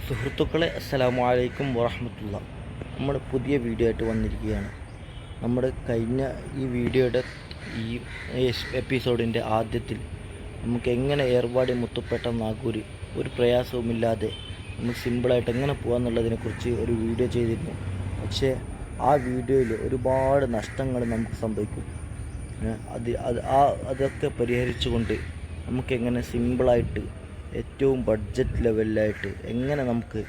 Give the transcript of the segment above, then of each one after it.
സുഹൃത്തുക്കളെ അസ്സലാമു അലൈക്കും വറഹ്മത്തുള്ളാ. നമ്മൾ പുതിയ വീഡിയോ ആയിട്ട് വന്നിരിക്കുകയാണ്. നമ്മുടെ കഴിഞ്ഞ ഈ വീഡിയോയുടെ ഈ എപ്പിസോഡിൻ്റെ ആദ്യത്തിൽ നമുക്ക് എങ്ങനെ ഏർവാടി മുത്തുപ്പേട്ട നാഗൂർ ഒരു പ്രയാസവുമില്ലാതെ നമുക്ക് സിമ്പിളായിട്ട് എങ്ങനെ പോകാമെന്നുള്ളതിനെക്കുറിച്ച് ഒരു വീഡിയോ ചെയ്തിരുന്നു. പക്ഷേ ആ വീഡിയോയിൽ ഒരുപാട് നഷ്ടങ്ങൾ നമുക്ക് സംഭവിക്കും. അതൊക്കെ പരിഹരിച്ചുകൊണ്ട് നമുക്കെങ്ങനെ സിമ്പിളായിട്ട് ഏറ്റവും ബഡ്ജറ്റ് ലെവലിലായിട്ട് എങ്ങനെ നമുക്ക്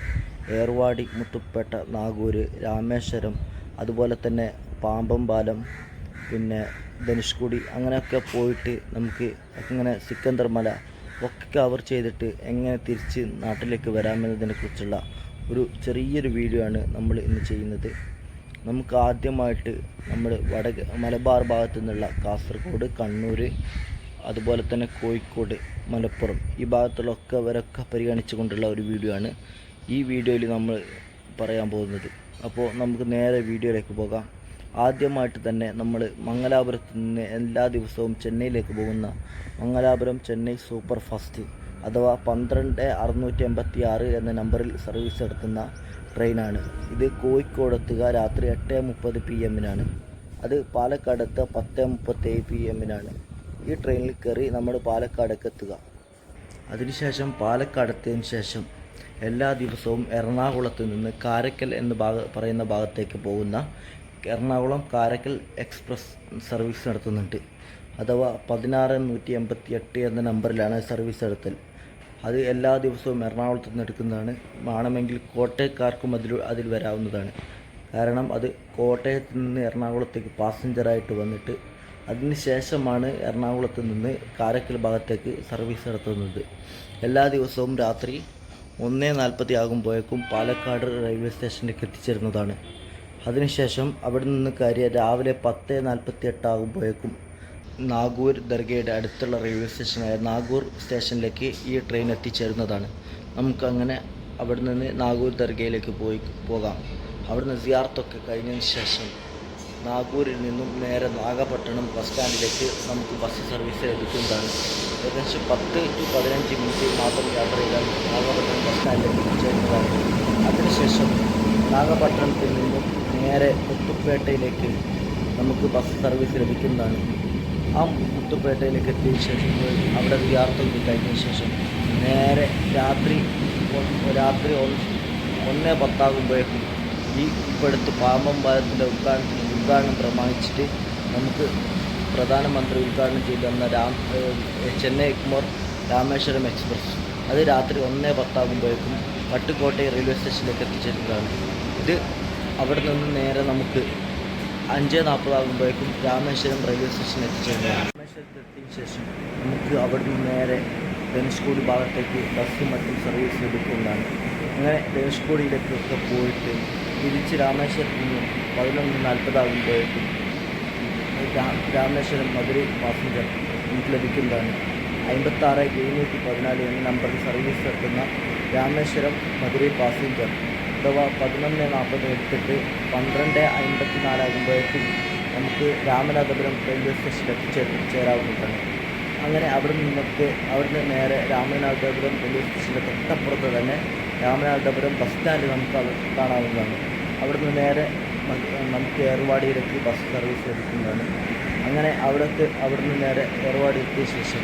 ഏർവാടി മുത്തുപ്പേട്ട നാഗൂർ രാമേശ്വരം അതുപോലെ തന്നെ പാമ്പം പാലം പിന്നെ ധനുഷ്കോടി അങ്ങനെയൊക്കെ പോയിട്ട് നമുക്ക് എങ്ങനെ സിക്കന്ദർ മല ഒക്കെ കവർ ചെയ്തിട്ട് എങ്ങനെ തിരിച്ച് നാട്ടിലേക്ക് വരാമെന്നതിനെക്കുറിച്ചുള്ള ഒരു ചെറിയൊരു വീഡിയോ ആണ് നമ്മൾ ഇന്ന് ചെയ്യുന്നത്. നമുക്ക് ആദ്യമായിട്ട് നമ്മൾ മലബാർ ഭാഗത്തു നിന്നുള്ള കാസർഗോഡ്, കണ്ണൂർ, അതുപോലെ തന്നെ കോഴിക്കോട്, മലപ്പുറം ഈ ഭാഗത്തുള്ളൊക്കെ അവരൊക്കെ പരിഗണിച്ചു കൊണ്ടുള്ള ഒരു വീഡിയോ ആണ് ഈ വീഡിയോയിൽ നമ്മൾ പറയാൻ പോകുന്നത്. അപ്പോൾ നമുക്ക് നേരെ വീഡിയോയിലേക്ക് പോകാം. ആദ്യമായിട്ട് തന്നെ നമ്മൾ മംഗലാപുരത്ത് നിന്ന് എല്ലാ ദിവസവും ചെന്നൈയിലേക്ക് പോകുന്ന മംഗലാപുരം ചെന്നൈ സൂപ്പർ ഫാസ്റ്റ് അഥവാ 12686 എന്ന നമ്പറിൽ സർവീസ് നടത്തുന്ന ട്രെയിനാണ്. ഇത് കോഴിക്കോടെത്തുക രാത്രി 8:30 PM അത് പാലക്കാടെത്തുക 10:37 PM ഈ ട്രെയിനിൽ കയറി നമ്മൾ പാലക്കാടേക്ക് എത്തുക. അതിനുശേഷം പാലക്കാടെത്തിയതിന് ശേഷം എല്ലാ ദിവസവും എറണാകുളത്ത് നിന്ന് കാരക്കൽ എന്ന് പറയുന്ന ഭാഗത്തേക്ക് പോകുന്ന എറണാകുളം കാരക്കൽ എക്സ്പ്രസ് സർവീസ് നടത്തുന്നുണ്ട്. അഥവാ 16188 എന്ന നമ്പറിലാണ് സർവീസ് നടത്തൽ. അത് എല്ലാ ദിവസവും എറണാകുളത്ത് നിന്ന് എടുക്കുന്നതാണ്. വേണമെങ്കിൽ കോട്ടയക്കാർക്കും അതിൽ വരാവുന്നതാണ്. കാരണം അത് കോട്ടയത്ത് നിന്ന് എറണാകുളത്തേക്ക് പാസഞ്ചറായിട്ട് വന്നിട്ട് അതിന് ശേഷമാണ് എറണാകുളത്ത് നിന്ന് കാരക്കൽ ഭാഗത്തേക്ക് സർവീസ് നടത്തുന്നത്. എല്ലാ ദിവസവും രാത്രി 1:40 ആകുമ്പോഴേക്കും പാലക്കാട് റെയിൽവേ സ്റ്റേഷനിലേക്ക് എത്തിച്ചേരുന്നതാണ്. അതിനുശേഷം അവിടെ നിന്ന് കയറിയ രാവിലെ 10:48 ആകുമ്പോഴേക്കും നാഗൂർ ദർഗയുടെ അടുത്തുള്ള റെയിൽവേ സ്റ്റേഷനായ നാഗൂർ സ്റ്റേഷനിലേക്ക് ഈ ട്രെയിൻ എത്തിച്ചേരുന്നതാണ്. നമുക്കങ്ങനെ അവിടെ നിന്ന് നാഗൂർ ദർഗയിലേക്ക് പോകാം. അവിടുന്ന് സിയാർത്തൊക്കെ കഴിഞ്ഞതിന് ശേഷം നാഗൂരിൽ നിന്നും നേരെ നാഗപട്ടണം ബസ് സ്റ്റാൻഡിലേക്ക് നമുക്ക് ബസ് സർവീസ് ലഭിക്കുന്നതാണ്. ഏകദേശം 10 to 15 മിനിറ്റ് മാത്രം യാത്ര ചെയ്താൽ നാഗപട്ടണം ബസ് സ്റ്റാൻഡിലേക്ക് എത്തിച്ചേരുന്നതാണ്. അതിനുശേഷം നാഗപട്ടണത്തിൽ നിന്നും നേരെ മുത്തുപ്പേട്ടയിലേക്ക് നമുക്ക് ബസ് സർവീസ് ലഭിക്കുന്നതാണ്. ആ മുത്തുപ്പേട്ടയിലേക്ക് എത്തിയ ശേഷം അവിടെ സിയാർത്തൊക്കെ കഴിഞ്ഞതിന് ശേഷം നേരെ രാത്രി 1:10 ആകുമ്പോഴേക്കും ഈ ഇപ്പോഴത്തെ പാമ്പം പാലത്തിൻ്റെ ഉദ്ഘാടനം പ്രമാണിച്ചിട്ട് നമുക്ക് പ്രധാനമന്ത്രി ഉദ്ഘാടനം ചെയ്തു തന്ന ചെന്നൈ എഗ്മോർ രാമേശ്വരം എക്സ്പ്രസ് അത് രാത്രി 1:10 ആകുമ്പോഴേക്കും പട്ടുകോട്ടൈ റെയിൽവേ സ്റ്റേഷനിലേക്ക് എത്തിച്ചേരുന്നതാണ്. ഇത് അവിടെ നിന്ന് നേരെ നമുക്ക് 5:40 ആകുമ്പോഴേക്കും രാമേശ്വരം റെയിൽവേ സ്റ്റേഷനിൽ എത്തിച്ചേരുന്നതാണ്. രാമേശ്വരത്ത് എത്തിയതിനു ശേഷം നമുക്ക് അവിടെ നിന്ന് നേരെ ധനുഷ്കോടി ഭാഗത്തേക്ക് ബസ്സും മറ്റും സർവീസ് ലഭിക്കുന്നതാണ്. അങ്ങനെ ധനുഷ്കോടിയിലേക്കൊക്കെ പോയിട്ട് തിരിച്ച് രാമേശ്വരത്ത് നിന്ന് 11:40 ആകുമ്പോഴേക്കും രാമേശ്വരം മധുരൈ പാസഞ്ചർ നമുക്ക് ലഭിക്കുന്നതാണ്. 56,714 എന്ന നമ്പറിൽ സർവീസ് നടത്തുന്ന രാമേശ്വരം മധുരൈ പാസഞ്ചർ അഥവാ 11:40 എടുത്തിട്ട് 12:54 ആകുമ്പോഴേക്കും നമുക്ക് രാമനാഥപുരം റെയിൽവേ സ്റ്റേഷനിൽ എത്തിച്ചേരാവുന്നതാണ്. അങ്ങനെ അവിടുന്ന് നേരെ രാമനാഥപുരം റെയിൽവേ സ്റ്റേഷൻ്റെ തൊട്ടപ്പുറത്ത് തന്നെ രാമനാഥപുരം ബസ് സ്റ്റാൻഡ് നമുക്ക് കാണാവുന്നതാണ്. അവിടുന്ന് നേരെ നമുക്ക് ഏർവാടിയിലേക്ക് ബസ് സർവീസ് ലഭിക്കുന്നതാണ്. അങ്ങനെ അവിടുന്ന് നേരെ ഏർവാടി എത്തിയ ശേഷം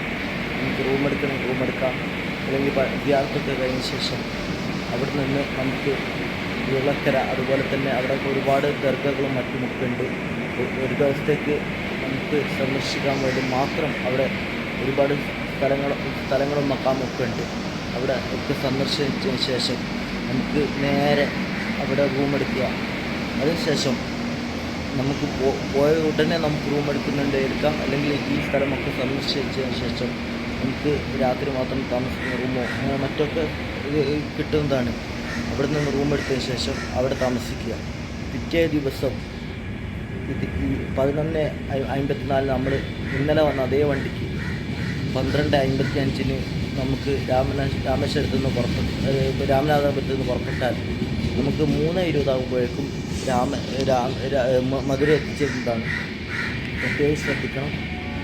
നമുക്ക് റൂം എടുക്കാം. അല്ലെങ്കിൽ സിയാർത്തൊക്കെ കഴിഞ്ഞ ശേഷം അവിടെ നിന്ന് നമുക്ക് വിളക്കര അതുപോലെ തന്നെ അവിടെ ഒരുപാട് ദർഗകളും മറ്റുമൊക്കെ ഉണ്ട്. ഒരു ദിവസത്തേക്ക് നമുക്ക് സന്ദർശിക്കാൻ വേണ്ടി മാത്രം അവിടെ ഒരുപാട് സ്ഥലങ്ങളും മക്കാമൊക്കെ ഉണ്ട്. അവിടെ ഒക്കെ സന്ദർശിച്ചതിന് ശേഷം നമുക്ക് നേരെ അവിടെ റൂം എടുക്കുക. അതിനുശേഷം നമുക്ക് പോയ ഉടനെ നമുക്ക് റൂം എടുക്കാം. അല്ലെങ്കിൽ ഈ സ്ഥലമൊക്കെ സന്ദർശിച്ചതിന് ശേഷം നമുക്ക് രാത്രി മാത്രം താമസിക്കുന്ന റൂമോ മറ്റൊക്കെ കിട്ടുന്നതാണ്. അവിടെ നിന്ന് റൂം എടുത്തതിന് ശേഷം അവിടെ താമസിക്കുക. പിറ്റേ ദിവസം ഈ 11:54 നമ്മൾ ഇന്നലെ വന്ന അതേ വണ്ടിക്ക് 12:55 നമുക്ക് രാമേശ്വരത്ത് നിന്ന് രാമനാഥപുരത്ത് നിന്ന് പുറപ്പെട്ടാൽ നമുക്ക് 3:20 ആകുമ്പോഴേക്കും മധുര എത്തിച്ചേരുന്നതാണ്. പ്രത്യേകം ശ്രദ്ധിക്കണം.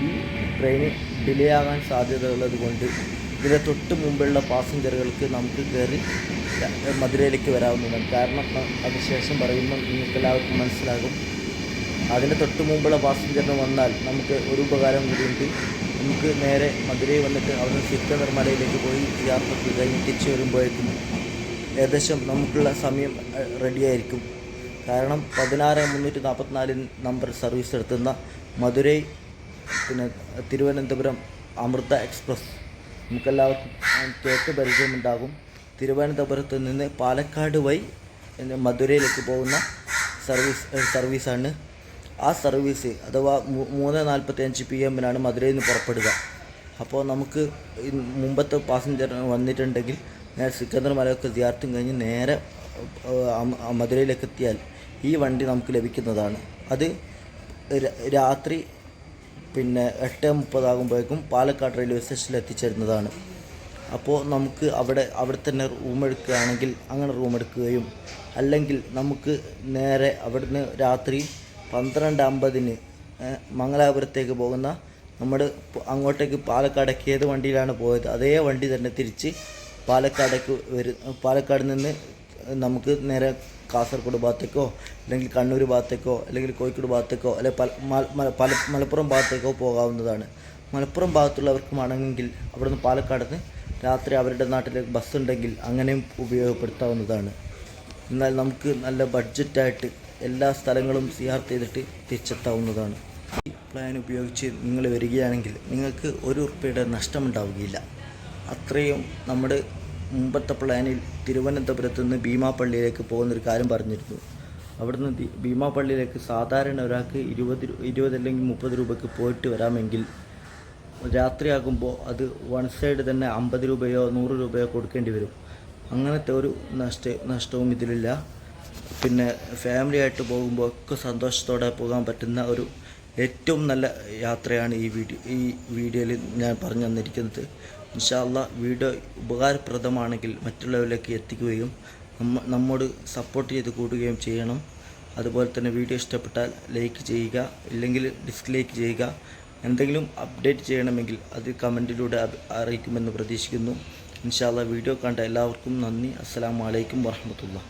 ഈ ട്രെയിന് ഡിലേ ആകാൻ സാധ്യതയുള്ളത് കൊണ്ട് ഇതിൻ്റെ തൊട്ട് മുമ്പുള്ള പാസഞ്ചറുകൾക്ക് നമുക്ക് കയറി മധുരയിലേക്ക് വരാവുന്നതാണ്. കാരണം അതിനുശേഷം പറയുമ്പോൾ നിങ്ങൾക്കെല്ലാവർക്കും മനസ്സിലാകും. അതിന് തൊട്ട് മുമ്പുള്ള പാസഞ്ചറിന് വന്നാൽ നമുക്ക് ഒരു ഉപകാരം കൂടിയുണ്ട്. നമുക്ക് നേരെ മധുരയിൽ വന്നിട്ട് അവിടുന്ന് സിക്കന്ദർ മലയിലേക്ക് പോയി യാത്രയ്ക്ക് കഴിഞ്ഞ് തിരിച്ചു വരുമ്പോഴേക്കും ഏകദേശം നമുക്കുള്ള സമയം റെഡിയായിരിക്കും. കാരണം 16-344 നമ്പർ സർവീസ് എടുത്തുന്ന മധുരൈ പിന്നെ തിരുവനന്തപുരം അമൃത എക്സ്പ്രസ് നമുക്കെല്ലാവർക്കും കേട്ട് പരിചയമുണ്ടാകും. തിരുവനന്തപുരത്ത് നിന്ന് പാലക്കാട് വഴി മധുരയിലേക്ക് പോകുന്ന സർവീസാണ്. ആ സർവീസ് അഥവാ 3:45 PM മധുരയിൽ നിന്ന് പുറപ്പെടുക. അപ്പോൾ നമുക്ക് മുമ്പത്തെ പാസഞ്ചർ വന്നിട്ടുണ്ടെങ്കിൽ നേരെ സിക്കന്ദർ മലയൊക്കെ സിയാറത്തും കഴിഞ്ഞ് നേരെ മധുരയിലേക്ക് എത്തിയാൽ ഈ വണ്ടി നമുക്ക് ലഭിക്കുന്നതാണ്. അത് രാത്രി 8:30 ആകുമ്പോഴേക്കും പാലക്കാട് റെയിൽവേ സ്റ്റേഷനിൽ എത്തിച്ചേരുന്നതാണ്. അപ്പോൾ നമുക്ക് അവിടെ തന്നെ റൂം എടുക്കുകയാണെങ്കിൽ അങ്ങനെ റൂം എടുക്കുകയും അല്ലെങ്കിൽ നമുക്ക് നേരെ അവിടുന്ന് രാത്രി 12:50 മംഗലാപുരത്തേക്ക് പോകുന്ന നമ്മൾ അങ്ങോട്ടേക്ക് പാലക്കാടേക്ക് ഏത് വണ്ടിയിലാണ് പോയത് അതേ വണ്ടി തന്നെ തിരിച്ച് പാലക്കാട് നിന്ന് നമുക്ക് നേരെ കാസർഗോഡ് ഭാഗത്തേക്കോ അല്ലെങ്കിൽ കണ്ണൂർ ഭാഗത്തേക്കോ അല്ലെങ്കിൽ കോഴിക്കോട് ഭാഗത്തേക്കോ അല്ലെങ്കിൽ മലപ്പുറം ഭാഗത്തേക്കോ പോകാവുന്നതാണ്. മലപ്പുറം ഭാഗത്തുള്ളവർക്കുമാണെങ്കിൽ അവിടുന്ന് പാലക്കാട് നിന്ന് രാത്രി അവരുടെ നാട്ടിലേക്ക് ബസ് ഉണ്ടെങ്കിൽ അങ്ങനെയും ഉപയോഗപ്പെടുത്താവുന്നതാണ്. എന്നാൽ നമുക്ക് നല്ല ബഡ്ജറ്റായിട്ട് എല്ലാ സ്ഥലങ്ങളും സിയാറത്ത് ചെയ്തിട്ട് തിരിച്ചെത്താവുന്നതാണ്. ഈ പ്ലാൻ ഉപയോഗിച്ച് നിങ്ങൾ വരികയാണെങ്കിൽ നിങ്ങൾക്ക് ₹1 നഷ്ടമുണ്ടാവുകയില്ല. അത്രയും നമ്മുടെ മുമ്പത്തെ പ്ലാനിൽ തിരുവനന്തപുരത്ത് നിന്ന് ഭീമാപ്പള്ളിയിലേക്ക് പോകുന്നൊരു കാര്യം പറഞ്ഞിരുന്നു. അവിടുന്ന് ഭീമാപ്പള്ളിയിലേക്ക് സാധാരണ ഒരാൾക്ക് 20 അല്ലെങ്കിൽ 30 രൂപയ്ക്ക് പോയിട്ട് വരാമെങ്കിൽ രാത്രിയാകുമ്പോൾ അത് വൺ സൈഡ് തന്നെ 50 രൂപയോ 100 രൂപയോ കൊടുക്കേണ്ടി വരും. അങ്ങനത്തെ ഒരു നഷ്ടവും ഇതിലില്ല. പിന്നെ ഫാമിലി ആയിട്ട് പോകുമ്പോൾ ഒക്കെ സന്തോഷത്തോടെ പോകാൻ പറ്റുന്ന ഒരു ഏറ്റവും നല്ല യാത്രയാണ് ഈ വീഡിയോയിൽ ഞാൻ പറഞ്ഞു തന്നിരിക്കുന്നത്. ഇൻഷാ അല്ലാഹ് വീഡിയോ ഉപകാരപ്രദമാണെങ്കിൽ മറ്റുള്ളവരിലേക്ക് എത്തിക്കുകയും നമ്മോട് സപ്പോർട്ട് ചെയ്ത് കൂടുകയും ചെയ്യണം. അതുപോലെ തന്നെ വീഡിയോ ഇഷ്ടപ്പെട്ടാൽ ലൈക്ക് ചെയ്യുക, ഇല്ലെങ്കിൽ ഡിസ്ലൈക്ക് ചെയ്യുക. എന്തെങ്കിലും അപ്ഡേറ്റ് ചെയ്യണമെങ്കിൽ അത് കമൻറ്റിലൂടെ അറിയിക്കുമെന്ന് പ്രതീക്ഷിക്കുന്നു. ഇൻഷാ അല്ലാഹ് വീഡിയോ കണ്ട എല്ലാവർക്കും നന്ദി. അസ്സലാമു അലൈക്കും വറഹ്മത്തുള്ളാഹി.